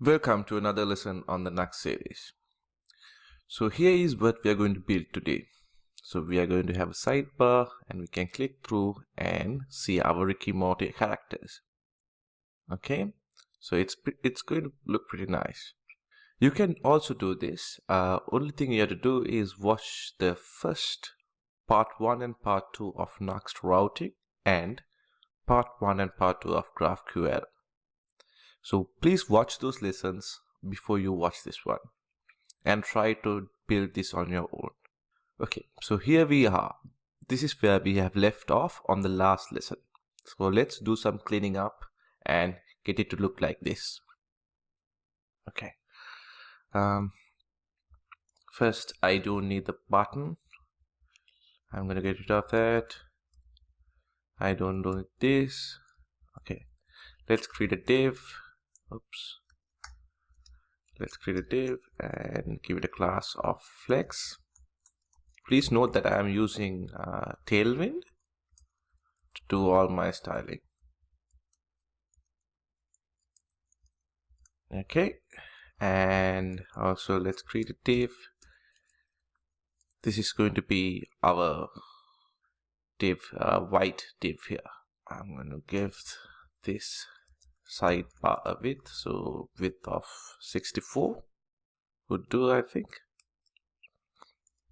Welcome to another lesson on the Nuxt series. So here is what we are going to build today. So we are going to have a sidebar and we can click through and see our Ricky Morty characters. Okay, so it's going to look pretty nice. You can also do this. Only thing you have to do is watch the first part 1 and part 2 of Nuxt routing and part 1 and part 2 of GraphQL. So please watch those lessons before you watch this one and try to build this on your own. Okay, so here we are. This is where we have left off on the last lesson. So let's do some cleaning up and get it to look like this. Okay. First, I don't need the button. I'm going to get rid of that. I don't need this. Okay. Let's create a div. Oops. Let's create a div and give it a class of flex. Please note that I am using Tailwind to do all my styling. Okay, and also let's create a div. This is going to be our div, white div here. I'm going to give this sidebar a width, so width of 64 would do, I think.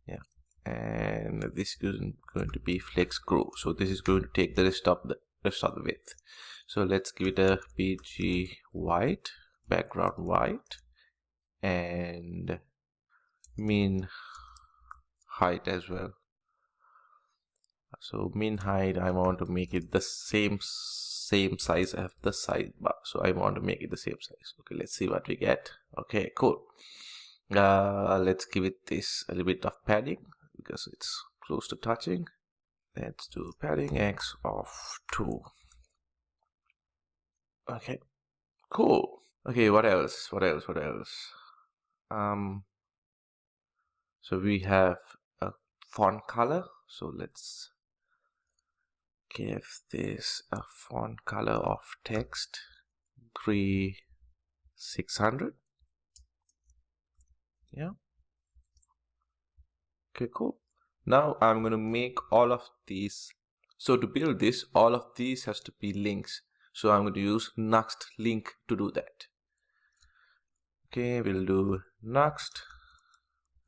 Yeah, and this is going to be flex grow, so this is going to take the rest of the width. So let's give it a bg white, background white, and min height as well. So min height, I want to make it the same size as the sidebar, so I want to make it the same size. Okay, let's see what we get. Okay, cool. Let's give it this a little bit of padding because it's close to touching. Let's do padding x of 2. Okay, cool. Okay, what else? So we have a font color, so let's give this a font color of text 3600. Yeah. Okay, cool. Now I'm going to make all of these. So to build this, all of these has to be links. So I'm going to use Nuxt link to do that. Okay, we'll do Nuxt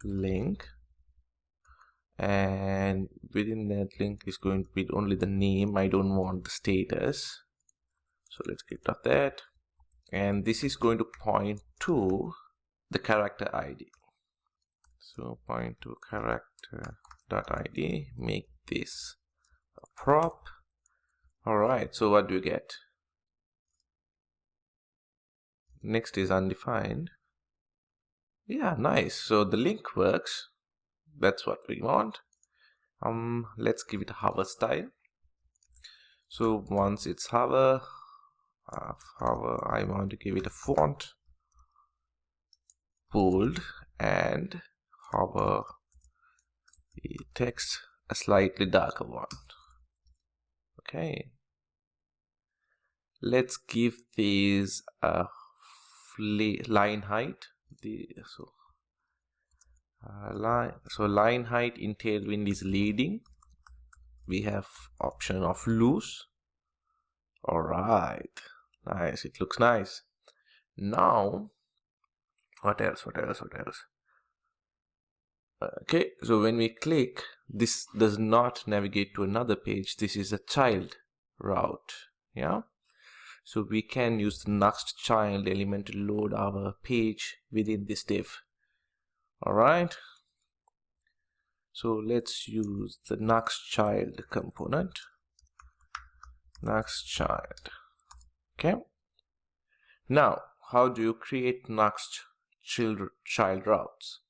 link, and within that link is going to be only the name. I don't want the status, so let's get rid of that. And this is going to point to the character ID, so point to character.id. Make this a prop. Alright, so what do you get? Next is undefined. Yeah, nice. So the link works. That's what we want. Let's give it a hover style. So once it's hover, I want to give it a font bold and hover the text a slightly darker one. Okay. Let's give these a line height. Line height in Tailwind is leading. We have option of loose. Alright, nice, it looks nice. Now what else? Okay, so when we click, this does not navigate to another page. This is a child route. Yeah, so we can use the Nuxt child element to load our page within this div. Alright, so let's use the Nuxt child component. Nuxt child. Okay, now how do you create Nuxt child routes?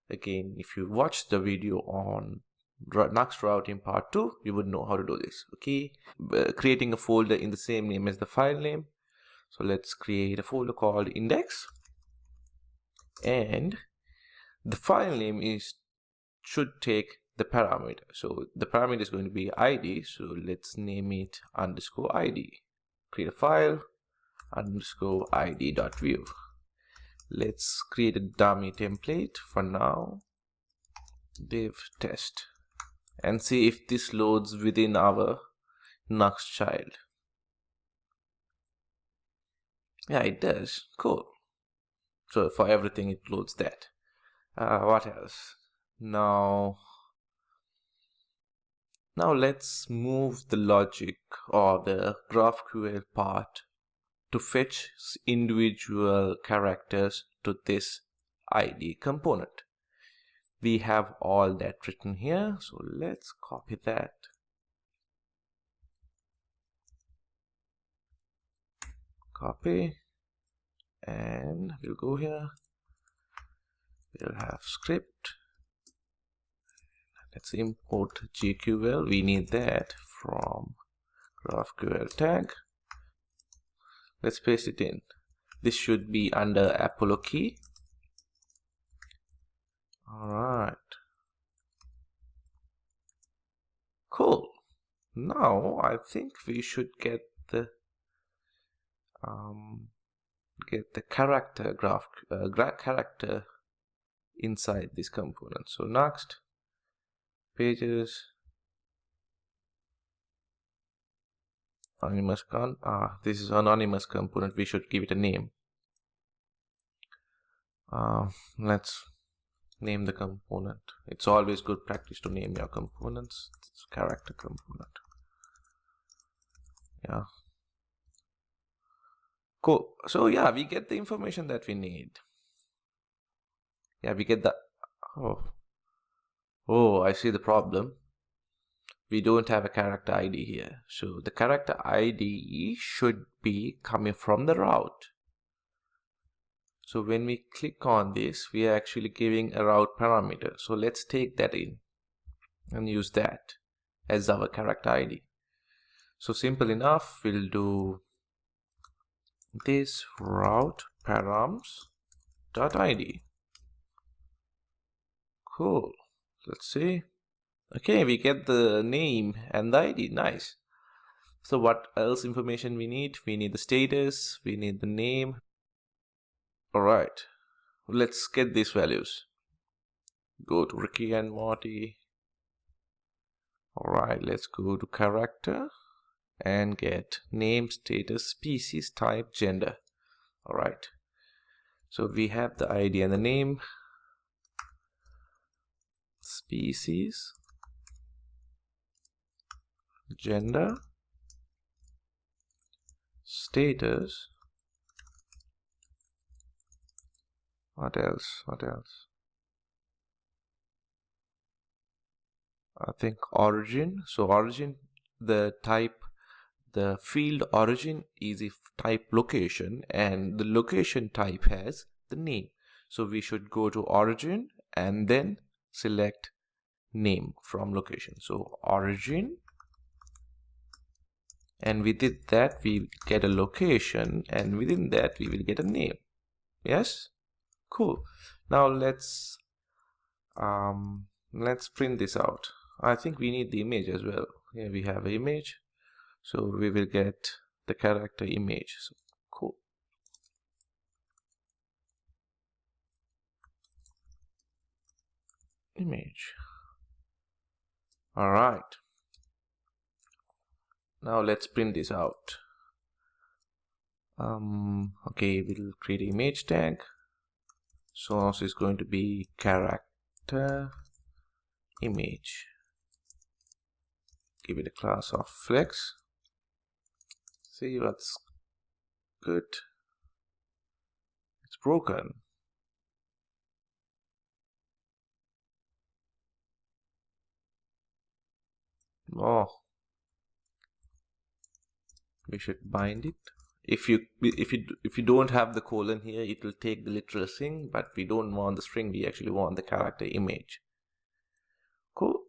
Again, if you watch the video on Nuxt routing part 2, you would know how to do this. Okay, creating a folder in the same name as the file name. So let's create a folder called index, and the file name should take the parameter. So the parameter is going to be ID. So let's name it _ID. Create a file _id.view. Let's create a dummy template for now, div test, and see if this loads within our Nuxt child. Yeah, it does. Cool. So for everything it loads that. What else? Now let's move the logic or the GraphQL part to fetch individual characters to this ID component. We have all that written here, so let's copy that. Copy, and we'll go here. We'll have script. Let's import GQL. We need that from GraphQL tag. Let's paste it in. This should be under Apollo key. All right. Cool. Now I think we should get the character character inside this component. So Nuxt pages anonymous this is anonymous component. We should give it a name. Let's name the component. It's always good practice to name your components. It's character component. Yeah. Cool. So yeah, we get the information that we need. Yeah, we get the oh, I see the problem. We don't have a character ID here. So the character ID should be coming from the route. So when we click on this, we are actually giving a route parameter. So let's take that in and use that as our character ID. So simple enough, we'll do this route params.id. Cool. Let's see. Okay, we get the name and the ID. Nice. So what else information we need? We need the status, we need the name. All right, let's get these values. Go to Ricky and Morty. All right, let's go to character and get name, status, species, type, gender. All right, so we have the ID and the name, species, gender, status. What else? I think origin. So origin, the type, the field origin is if type location, and the location type has the name. So we should go to origin and then select name from location. So origin, and within that we get a location, and within that we will get a name. Yes, cool. Now let's print this out. I think we need the image as well. Here we have an image, so we will get the character image. So cool. Image. All right. Now let's print this out. Okay, we'll create an image tag. Source is going to be character image. Give it a class of flex. See what's good. It's broken. Oh, we should bind it. If you don't have the colon here, it will take the literal string, but we don't want the string. We actually want the character image. Cool.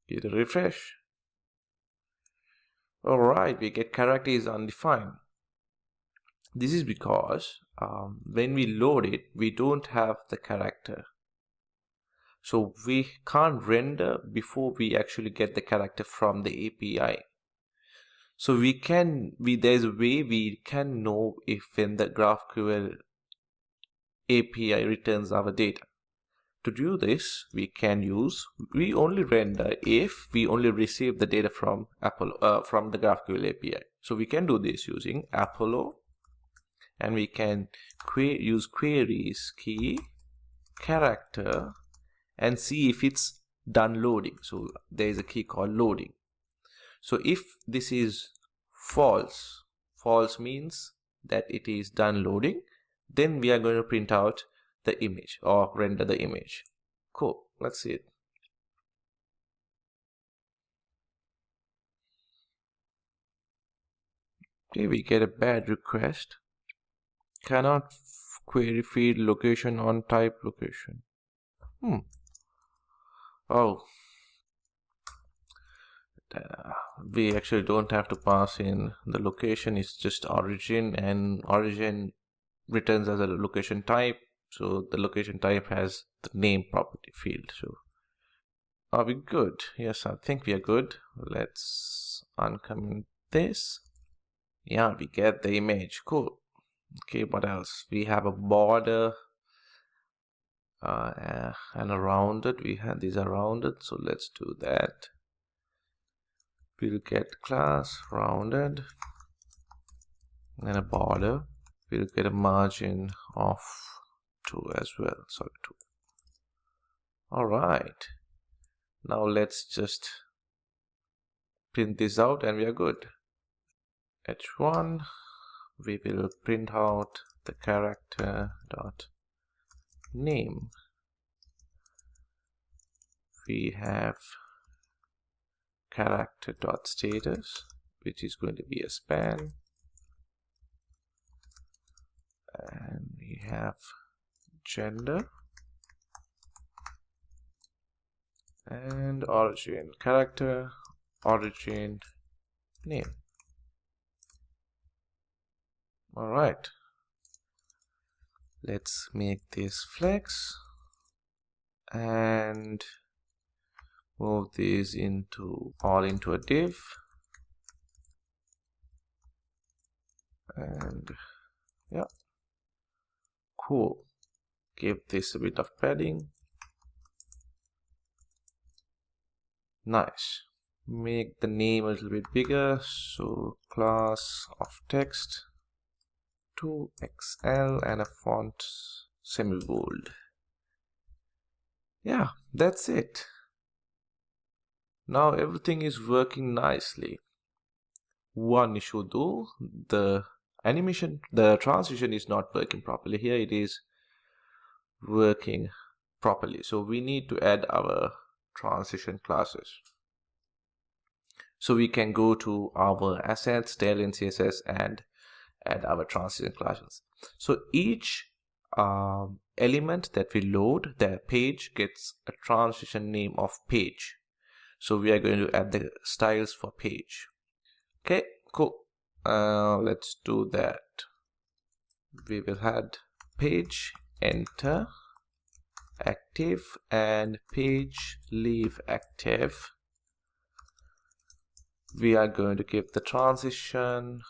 Give it a refresh. All right, we get character is undefined. This is because when we load it, we don't have the character. So we can't render before we actually get the character from the API. So there's a way we can know if when the GraphQL API returns our data. To do this, we only render if we only receive the data from from the GraphQL API. So we can do this using Apollo, and we can use queries key character and see if it's done loading. So there is a key called loading. So if this is false means that it is done loading, then we are going to print out the image or render the image. Cool, let's see it. Okay, we get a bad request. Cannot query feed location on type location. Oh, we actually don't have to pass in the location. It's just origin, and origin returns as a location type. So the location type has the name property field. So are we good? Yes, I think we are good. Let's uncomment this. Yeah, we get the image. Cool. Okay, what else? We have a border and a rounded. These are rounded, so let's do that. We'll get class rounded and a border. We'll get a margin of 2 as well. Sorry, 2. All right. Now let's just print this out and we are good. H1, we will print out the character dot name. We have character dot status, which is going to be a span, and we have gender and origin, character origin name. All right, let's make this flex and move these all into a div, and yeah, cool. Give this a bit of padding. Nice. Make the name a little bit bigger. So class of text 2XL and a font semi-bold. Yeah, that's it. Now everything is working nicely. One issue though, the transition is not working properly. Here it is working properly. So we need to add our transition classes. So we can go to our assets, tail in CSS, and add our transition classes. So each element that we load, the page gets a transition name of page. So we are going to add the styles for page. Okay, cool. Let's do that. We will add page enter active and page leave active. We are going to give the transition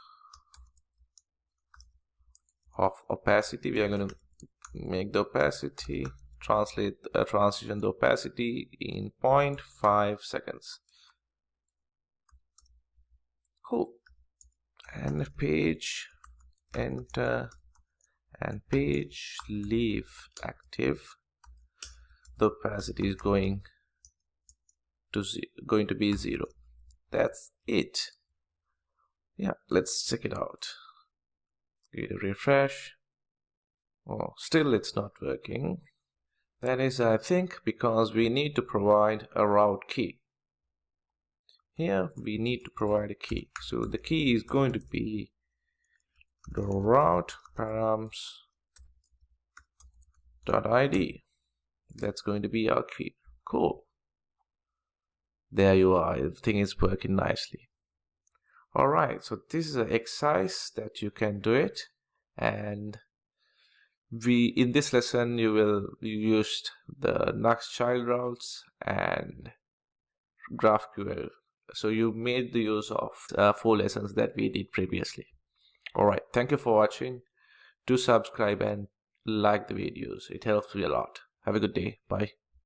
of opacity. We are going to make the opacity, translate transition the opacity in 0.5 seconds. Cool. And page enter and page leave active. The opacity is going to be 0. That's it. Yeah, let's check it out. Give it a refresh. Oh, still it's not working. That is, I think, because we need to provide a route key. Here we need to provide a key. So the key is going to be the route params.id. That's going to be our key. Cool. There you are. Everything is working nicely. All right. So this is an exercise that you can do it, and in this lesson you used the Nuxt-child-routes and GraphQL So you made the use of 4 lessons that we did previously. All right, thank you for watching. Do subscribe and like the videos. It helps me a lot. Have a good day. Bye.